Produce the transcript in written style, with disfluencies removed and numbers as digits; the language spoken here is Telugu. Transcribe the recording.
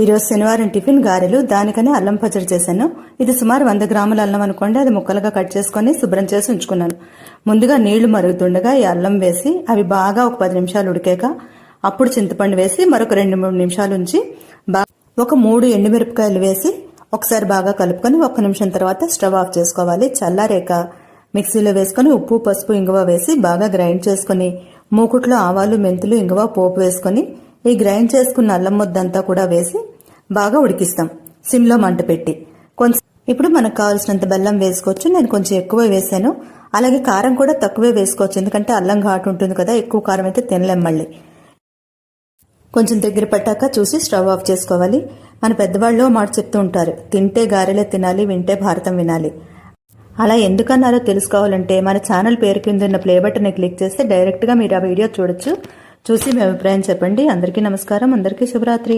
ఈరోజు శనివారం టిఫిన్ గారెలు, దానికనే అల్లం పచ్చడి చేశాను. ఇది సుమారు 100 గ్రాముల అల్లం అనుకోండి. అది ముక్కలుగా కట్ చేసుకుని శుభ్రం చేసి ఉంచుకున్నాను. ముందుగా నీళ్లు మరుగుతుండగా ఈ అల్లం వేసి అవి బాగా ఒక 10 నిమిషాలు ఉడికాక అప్పుడు చింతపండు వేసి మరొక 2-3 నిమిషాలు ఉంచి ఒక 3 ఎండుమిరపకాయలు వేసి ఒకసారి బాగా కలుపుకొని 1 నిమిషం తర్వాత స్టవ్ ఆఫ్ చేసుకోవాలి. చల్లారేక మిక్సీలో వేసుకుని ఉప్పు, పసుపు, ఇంగువ వేసి బాగా గ్రైండ్ చేసుకుని మూకుట్లో ఆవాలు, మెంతులు, ఇంగువ పోపు వేసుకుని ఈ గ్రైండ్ చేసుకున్న అల్లం ముద్దంతా కూడా వేసి బాగా ఉడికిస్తాం సిమ్లో మంట పెట్టి. కొంచెం ఇప్పుడు మనకు కావాల్సినంత బెల్లం వేసుకోవచ్చు. నేను కొంచెం ఎక్కువ వేసాను. అలాగే కారం కూడా తక్కువే వేసుకోవచ్చు, ఎందుకంటే అల్లం ఘాటు ఉంటుంది కదా, ఎక్కువ కారం అయితే తినలేం. మళ్ళీ కొంచెం దగ్గర పట్టాక చూసి స్టవ్ ఆఫ్ చేసుకోవాలి. మన పెద్దవాళ్ళు మాట చెప్తూ ఉంటారు, తింటే గారెలే తినాలి, వింటే భారతం వినాలి. అలా ఎందుకన్నారో తెలుసుకోవాలంటే మన ఛానల్ పేరు కింద ఉన్న ప్లే బటన్ క్లిక్ చేస్తే డైరెక్ట్గా మీరు ఆ వీడియో చూడొచ్చు. చూసి మీ అభిప్రాయం చెప్పండి. అందరికీ నమస్కారం. అందరికీ శుభరాత్రి.